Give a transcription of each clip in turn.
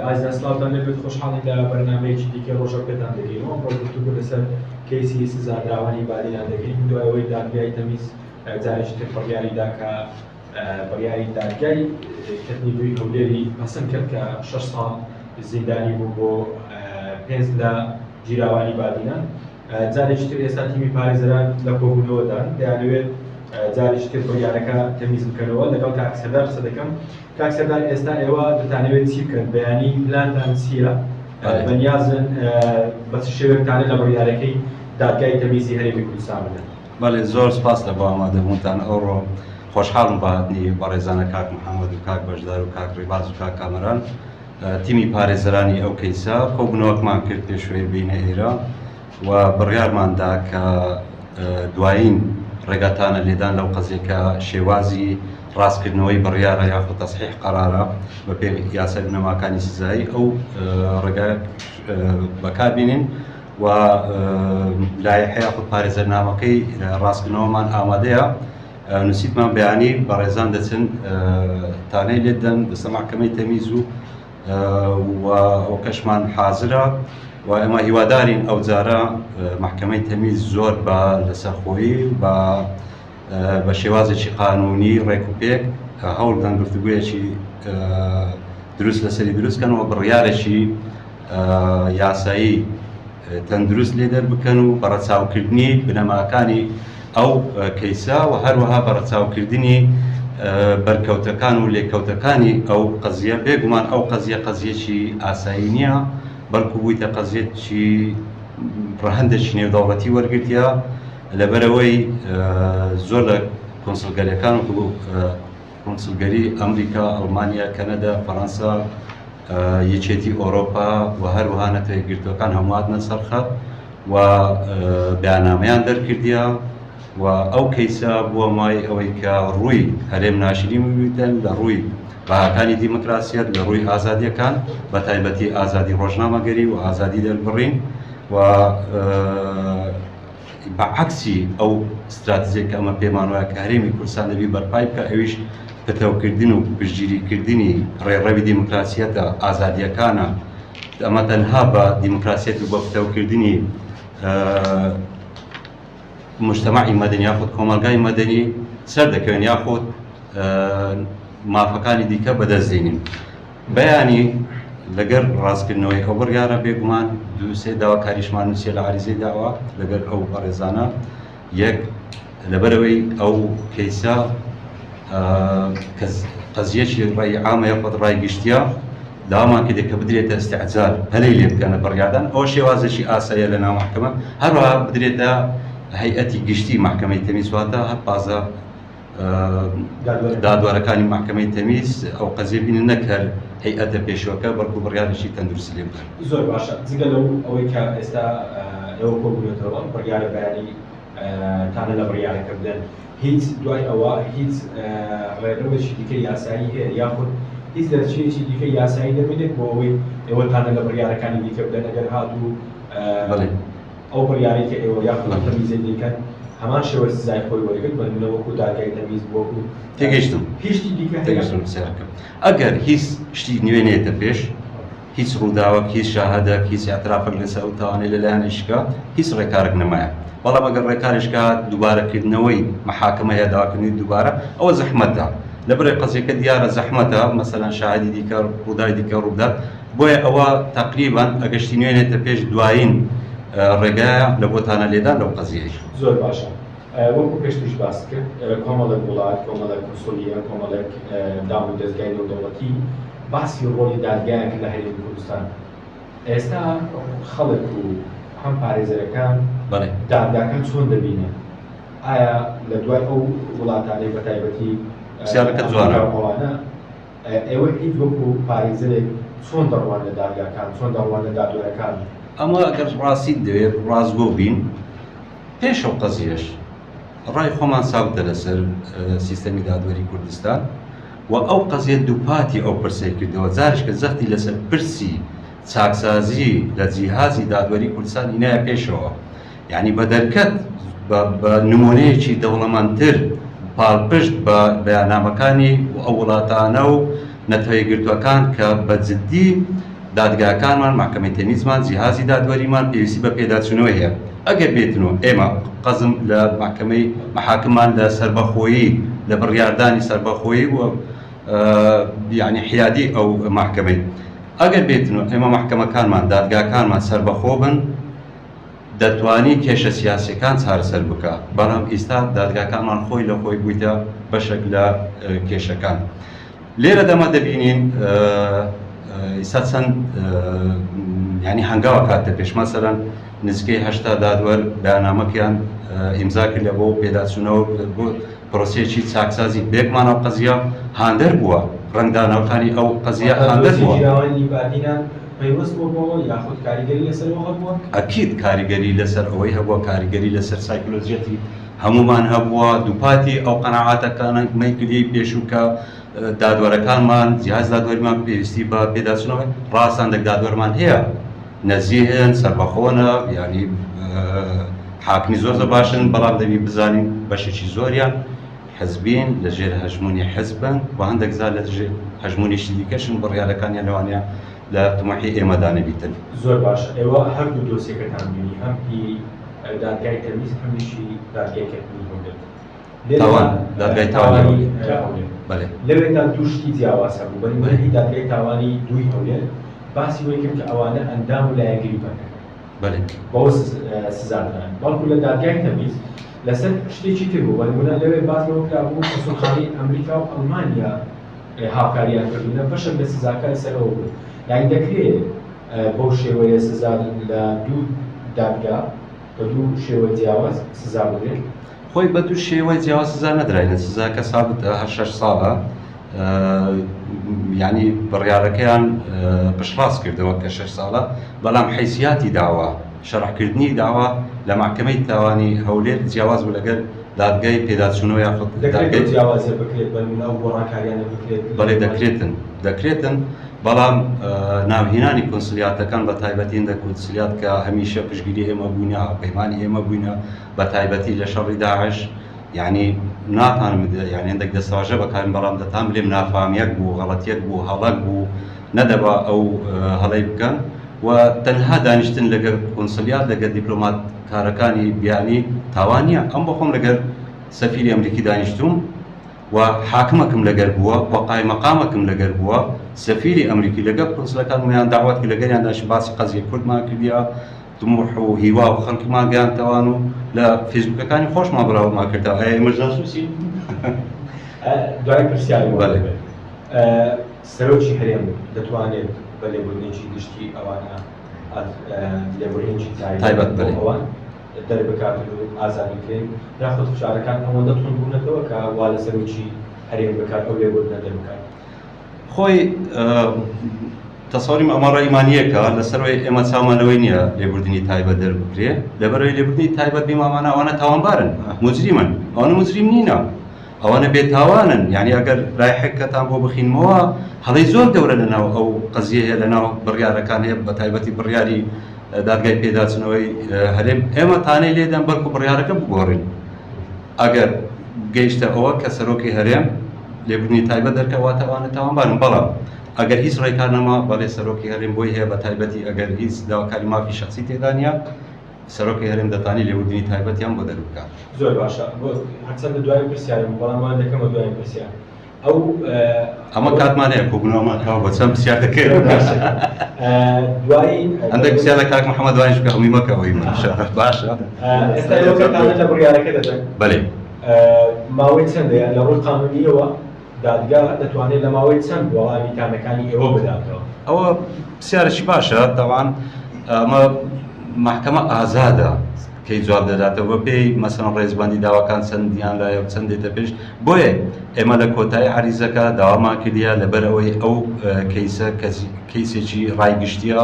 ئازیاسلااوان لەبێت خۆشحاڵی لە بەرنامەیەکی دیکە ڕۆژە پێتان دەگەینەوە ڕۆژگفتوگۆ لەسەر کەیسی سزادراوانی بادینان دەگەین دوایەوەی دادگای تەمیز جارێکی تر بڕیاریدا کە بڕیاری دادگای کردنیبووی هەولێری پەسەند کرد کە 6 ساڵ زیندانی بوو بۆ 5 لە گیراوانی بادینان. جارێکی تر ئێستا تیمی پارێزەران لە کۆبوونەوەدان دەیانەوێت جارێکی تر بڕیارەکە تەمیز بکەنەوە لەگەڵ کاکسەردار قسە دەکەم. کاکسەردار ئێستا ئێوە دەتانەوێت چی بکەن بەیانی پلانتان چییە بەنیازن بە چ شێوەیەکتانە لە بڕیارەکەی دادگای تەمیزی هەرێمی کوردستان بدەن؟ بەڵێ زۆر سپاس لە بۆ ئامادەبوونتان ئەوڕۆ خۆشحاڵم بە هاتنی بەڕێزانە کاک محەممەد و کاک بەشدار و کاک ڕێباز و کاک کامەران تیمی پارێزەرانی ئەو کەیسا کۆبوونەوەکمان کرد پێشوەی بینە ئێرە و بڕیارماندا کە دوایین ڕێگاتانە لێدان لەو قەزێکە شێوازی ڕاستکردنەوەی بڕیارە یاخود تەصحیح قەرارە بە پێ یاسای بنەماکانی سزایی ئەو ڕێگا بەکاربینین و لایحەیە یاخود پارێزەرنامەکەی ڕاستکردنەوەمان ئامادەیە. نووسیتمان بەیانی بەڕێزان دەچن تانەی لێدەن بەسەر محکەمەی تەمیز و ئەو کەشمان حازرە و ئێمە هیوادارین ئەو جارە محکەمەی تەمیز زۆر بە لەسەرخۆیی بە شێوازێکی قانونی ڕێکوپێک هەوڵ بدەن گفتوگویەکی دروست لەسەری دروستکەنەوە بڕیارێکی یاسایی تەندروست لێ دەربکەن و بەڕەچاوکردنی بنەماکانی ئەو کەیسا و هەروەها بەڕەچاوکردنی بەرکەوتەکان و لێکەوتەکانی ئەو قەزیە. بێگومان ئەو قەزیەکی ئاسایی نییە بەڵکو بوویتە قەزیەکی ڕەهەندێکی نێودەوڵەتی وەرگرتیە لەبەرەوەی زۆر لە کۆنسڵگەریەکان و کۆنسڵگەری ئەمریکا، ئەڵمانیا، کەنەدا، فەڕەنسا، یەکێتی ئۆڕۆپا و هەروەها نەتەوەیەکگرتووەکان هەموواتنە سەرخەت و بەیاننامەیان دەرکردیە و ئەو کەیسا بووە مای ئەوەی کە ڕووی هەرێم ناشرین ببیتن لە ڕووی بەهاکانی دیموکراسیەت لە ڕووی ئازادیەکان بە تایبەتی ئازادی ڕۆژنامەگەری و ئازادی دەربڕین و بەعکسی ئەو استراتیژیە کە ئەمە پێمان وایە کە هەرێمی کوردستان دەبی بەرپای بکە ئەویش پەتەوکردن و پشتگیریکردنی ڕێڕەوی دیموکراسیەتە ئازادیەکانە. ئەمە تەنها بە دیموکراسیەت و بە پەتەوکردنی مجتەمەعی مەدەنی یاخود کۆمەلگای مەدەنی سەر دەکەوێن یاخود مافەکانی دیکە بەدەستدێنین. بەیانی لەگەر ڕاستکردنەوەی ئەو بڕیارە بێگومان دووسێ داواکاریشمان نووسیە لە عەریزەی داوا لەگەر ئەو بەڕێزانە. یەک لەبەرەوەی ئەو کەیسا قەزیەکی ڕای عامە یاخود ڕای گشتیە داوامان کردێ کە بدرێتە ئیستیعجال پەلەی لێ بکەنە بڕیاردان. ئەوە شێوازێکی ئاساییە لە ناو محکەمە هەروەها بدرێتە هەیئەتی گشتی محکەمەی تەمیز واتە هەر بازە دادوارەکانی محکەمەی تەمیز ئەو قەزیە بینن نەکەر هەیئەتە پێشوەکە بەڵکو بڕیارێکی تەندروستی لێ بکەن. زۆر باشە. جگە لەو ئەوەی کە ئێستا ئێوە کۆبوونەتەوە بڕیارە بەیانی تانە لە بڕیارەکە بدەن، هیچ دوای ئەوە هیچ ڕێڕەوێکی دیکە یاسایی هەیە یاخود هیچ دەرچێکی دیکە یاسایی دەبێت بۆ ئەوەی ئێوە تانە لە بڕیارەکانی دیکە بدەن ئەگەر هاتوو ئەو بڕیارەی کە ئێوە یاخود تەمیزی دیکەن هەمان شێوە سزای خۆی وەرگرت بە وەکو دادگای تەمیز بۆکو تێگەیشتم هیچی دیکە تێگەیشتم سیارەکەم. ئەگەر هیچ شتی نوێنێتە پێش، هیچ ڕووداوەک، هیچ شاهدەک، هیچ ئەترافێک لەسەر ئەو تاوانەی لەلایەن ئیشکا هیچ ڕێکارێک نەمایە. بەڵام ئەگەر ڕێکارێکا دووبارەکردنەوەی محاکمە یا داواکردنی دووبارە ئەوە زەحمەتە. لەبەرەوەی قەزیەکە دیارە زەحمەتە، مەسەلەن شاهدی دیکە ڕووداوی دیکە ڕوودات، بۆیە ئەوە تەقریباً ئەگەشتی نوێنێتە پێش دوایین ڕێگایە لە بۆتانە لێدان لەو قەزیەی. زۆر باشە. وەکو پێشتیش باس کرد کۆمەڵێک وڵات، کۆمەڵێک کۆنسۆلیە، کۆمەڵێک دام و دەستگای نێودەوڵەتی باسی ڕۆڵی دادگایان کرد لە هەرێمی کوردستان. ئێستا خەڵک و هەم پارێزەرەکان دادگاکان چۆن دەبینن؟ ئایا لە دوای ئەو وڵاتانەی بە تایبەتی پرسیارەکە جوانە ئێوە هیچ وەکو پارێزەرێک چۆن دەڕوان لە دادگاکان، چۆن دەڕوان لە دادوەرەکان؟ ئەمە ئەگەر ڕاستی دەوێت ڕاستگۆ بین پێش ئەو قەزیەش ڕای خۆمان ساوتە لەسەر سیستەمی دادوەری کوردستان و ئەو قەزیە دووپاتی ئەو پرسەی کردەوە. جارش کە زەختی لەسەر پرسی چاکسازی لە جیهازی دادوەری کوردستان هینایە پێشەوە، یعنی بە دەرکەت بە نمونەیەکی دەوڵەمەندتر پاڵپشت بە بەیاننامەکانی ئەو وڵاتانە و نەتەوەیەکگرتووەکان کە بە جددی دادگاکانمان محکمەی تەمیزمان جیهازی دادوەریمان پێویستی بە پێداچوونەوە هەیە ئەگەر بێتنەوە ئێمە قەزم لە محکمەی محاکممان لە سەربەخۆیی لە بڕیاردانی سەربەخۆیی و یعنی حیادی ئەو محکمەی ئەگەر بێتنەوە ئێمە محکمەکانمان دادگاکانمان سەربەخۆ بن دەتوانی کێشە سیاسیەکان چارەسەر بکە بەڵام ئێستا دادگاکانمان خۆی لە خۆی بوویتە بەشێک لە کێشەکان لێرە دەمە دەبینین ئێستا چەند ینی هەنگاوە کاتە پێش مەسەرەن نزیکەی 80 دادوەر بەیاننامەکیان ئیمزا کرد لە بۆ پێداچوونەوە بۆ پرۆسەیەکی چاکسازی بێکمان ئەو قەزیە هاندەر بووە ڕنگدانەوەکانی ئەو قەزیە هاندەر بووە پەیوەست بۆ یاخود کاریگەری لەسەرەوە هەبووە ئەکید کاریگەری لەسەر ئەوەی هەبووە کاریگەری لەسەر سایکلۆجیەتی هەمومان هەبووە دووپاتی ئەو قەناعاتەکانەی کردی پێشووکە دادوەرەکانمان جیهاز دادوەریمان پێویستی بە پێداچوونەوەی ڕاستان دادوەرمان هەیە نەزیهن سەربەخۆنە ینی حاکمی زۆر باشن بەڵام دەبی بزانین بەشێکی زۆریان حزبین لەژێر هەژمونی حزبن و هەندێک زار لە ژێر هەژمونیشی دیکەشن بڕیارەکانیان لەوانەیە لە تمەحی ئێمەدا نەبیتن زۆر باشە ئێوە هەردوو دۆسیەکەتان بینی هەمپی دادگای تەمیز هەمیشی دادگای کەپنی هەولێر دادگای تاوانی لەوێدا دووشتی جیاواز هەبوو بەری دادگای تاوانی دووی هەولێر باسی وەی کرد کە ئەوانە ئەندام و لایەنگری بەکەن بەوە سزادران بەڵکو لە دادگای تەمیز لەسەر شتێکی تر بوو بەنمونە لەوێ باسەوە کرابوو کۆسڵخانەی ئەمریکا و ئەڵمانیا هاوکاریان کردوونە بەشێک لە سزاکانی سەرەوە بوو یعنی دەکرێت بەو شێوەیە سزا لە دوو دادگا بە دوو شێوە جیاواز سزا بدرێت خۆی بە دوو شێوەی جیاواز سزا نەدراینە سزاکە سابت 6 ساڵە ینی بڕیارەکەیان پشتڕاست کردەوە کە 6 ساڵە بەڵام حیثیاتی داوا شەڕحکردنی داوا لە محکمەی تاوانی هەولێر جیاواز بوو لەگەر دادگای پێداچوونەوە یاخود دەکرێت جیاوازیە بکرێت بەنمونە ئەو گۆڕانکاریانە بکرێت بەڵێ دەکرێتن بەڵام ناوهێنانی کۆنسلیاتەکان بە تایبەتی هەندێک کۆنسلیات کە هەمیشە پشتگیری ئێمە بووینە پەیمانی ئێمە بووینە بە تایبەتی لە شەڕی داعش یعنی ناتانم یعنی هەندێک دەستاژە بەکارن بەڵام دەتان بڵێم نافامیەک بوو غەڵەتیەک بوو هەڵەک بوو نەدەبا ئەو هەڵەی بکەن و تەنها دانیشتن لەگەر کۆنسلیات لەگەر دیپلۆمات کارەکانی بیانی تاوانیە ئەم بۆ خۆم لەگەر سەفیری ئەمریکی دانیشتوم و حاکمەکەم لەگەر بووە وەقای مەقامەکەم لەگەر بووە سەفیری ئەمریکی لەگەر کۆنسلەکان ویان داوات کرد لەگەریان داشت باسی قەزیە کوردمان کردیە طموح و هیوا و خەڵکیمان گەیاندەوان و لە فێسبوکەکانی خۆشمان بڕاومان کردەوە ئەیە ئێمەش جاسووسی دوای پرسیاری سەرۆکی هەرێم دەتوانێت بە لێبوردنێکی گشتی ئەوانە لێبوردنێکی تایبەت ئەوان دەربکات و ئازادی بکرێن یاخود فشارەکان ئەوەندە تونند بوونەتەوە کە وا لە سەرۆکی هەرێم بکات ئەو لێبوردنە دەربکات خۆی تەسەوڕیم ئەمە ڕێیمانیەکە لەسەرەوەی ئێمە چاومانەوەی نییە لێبوردنی تایبەت دەربکرێ لەبەرەوەی لێبوردنی تایبەت بیمامانە ئەوانە تاوانبارن مجریمن ئەوانە مجریم نینە ئەوانە بێتاوانن یعنی ئەگەر ڕایحەکەتان بۆ بخینمەوە هەڵەی زۆر گەورە لەناو ئەو قەزیە هەیە لەناو بڕیارەکان هەیە بە تایبەتی بڕیاری دادگای پێداچنەوەی هەرێم ئێمە تانەی لێدەن بەڵکو بڕیارەکە بگۆڕین ئەگەر گەیشتە ئەوە کە سەرۆکی هەرێم لێبوردنی تایبەت دەرکەوە ئەوانە تاوانبارن بەڵام ئەگەر هیچ ڕێکارنەما بەڵێ سەرۆکی هەرێم بۆی هەیە بە تایبەتی ئەگەر هیچ داواکاری مافی شخصی تێدانە سەرۆکی هەرێم دەتانی لێبوردنی تایبەتیان بۆ دەربکات زۆر باشە هەرچەندە دوای پرسیارم بەڵام دەکەمە دوای پرسیار ئەو ئەمە کاتمانەیە کۆبوونەوەمان هەوە بە چەند پرسیار دەکەین دوایی هەندێک پرسیار لە کاک محەممەد دوایش بکە هەمی مەکەوەی باشە ئێستا ئێوەکەتانە لە بڕیارەکە دەدەن بەڵێ ماوەی چەندەیە لە ڕووی قانونیەوە دادگا دەتوانێت لە ماوەی چەند وەڵامی تامەکانی ئێوە بداتەوە ئەوە پرسیارێکی باشە دەوان ئەمە محکەمە ئازادە کەی جواب دەداتەوە پێی مەسەڵەن ڕێزبەندی داواکان چەندیان لایە و چەند دێتە پێش بۆیە ئێمە لە کۆتایی عریزەکە داوامان کردیە لەبەر ئەوەی ئەو کەیسە کەیسێکی ڕایگشتیە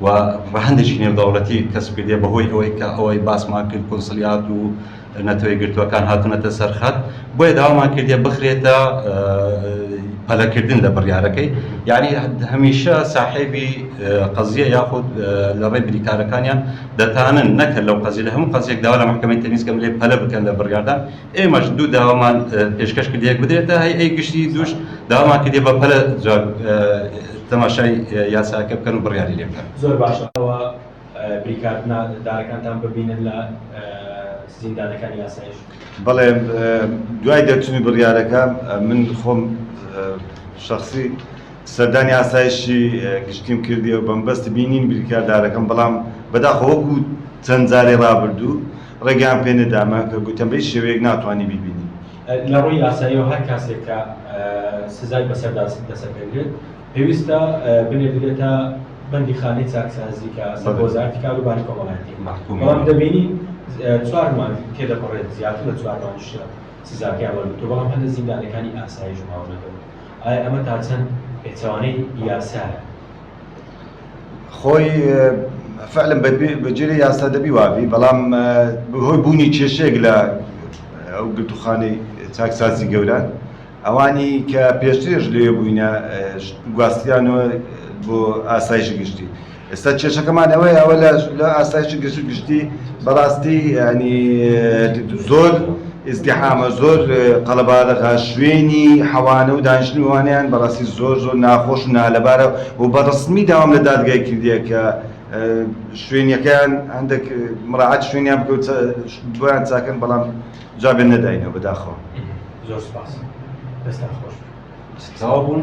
و ڕەهەندێکی نێودەوڵەتی کەسب کردیە بەهۆی ئەوەی کە ئەوەی باسمان کرد کۆنسلیات و نەتەوەی گرتووەکان هاتوونەتە سەرخەت بۆیە داوامان کردیە بخرێتە پەلەکردن لە بڕیارەکەی یعنی هەمیشە ساحێبی قەزیە یاخود لە ڕێ بریکارەکانیان دەتانن نەکرد لەو قەزیە لە هەموو قەزیێک داوا لە محکەمەی تەمیزکەم لێ پەلە بکەن لە بڕیاردان ئێمەش دوو داوامان پێشکەش کردیەک بدرێتە هەیئەی گشتی دووش داوامان کردێ بە پەلە تەماشای یاساکە بکەن و بڕیاری لێ بکەن. زۆر باشەوە بریکاردارەکانتان ببینن لە زیندانەکانی یاسایش. بەڵێ دوای دەرچوونی بڕیارەکە من خۆم شخصی سەردانی ئاسایشی گشتیم کردیەوە بەمبەستی بینین بریکاردارەکەم بەڵام بەداخەوەکو چەند جارێ ڕابردوو ڕێگەیان پێ نەداما کە گوتەمبەی شێوەیەک ناتوانانی بیبینی. لە ڕووی یاساییەوە هەر کاسێک کە سزای بەسەردا دەسەپێنرێت پێویستە بنێرێتە بەندی خانەی چاکسازی کە سەربۆزارتی کاروباری کۆمەڵایەتی. بەڵام دەبینی 4 مانگ تێدەپەڕێت زیاتر لە 4 مانگ سزاکەیان وەرگرتووە بەڵام هەندە زیندانەکانی ئاسایش ماوە نەکەوت. ئایا ئەمە تا چەند پێچەوانەی یاسایە؟ خۆی فعلم بەجێری یاسا دەبی وابی بەڵام بەهۆی بوونی کێشەیەک لە ئەو گرتوخانەی چاکسازی گەوران ئەوانی کە پێشترش لێ بووینە گواستیانەوە بۆ ئاسایشی گشتی. ئێستا کێشەکەمان ئەوەیە ئەوە لە ئاسایشی گشتی بەڕاستی ینی زۆر ئیزدیحامە زۆر قەڵەبارەکە شوێنی حەوانە و دانیشتنوانیان بەڕاستی زۆر ناخۆش و نالەبارە و بەڕسمی داوام لە دادگای کردیە کە شوێنیەکەیان هەندێک مراعات شوێنیان بکەوت بۆیان چاکەن بەڵام جوابێن نەداینەوە بەداخەوە. زۆر سپاس. دەستا خۆش. تەواو بوون؟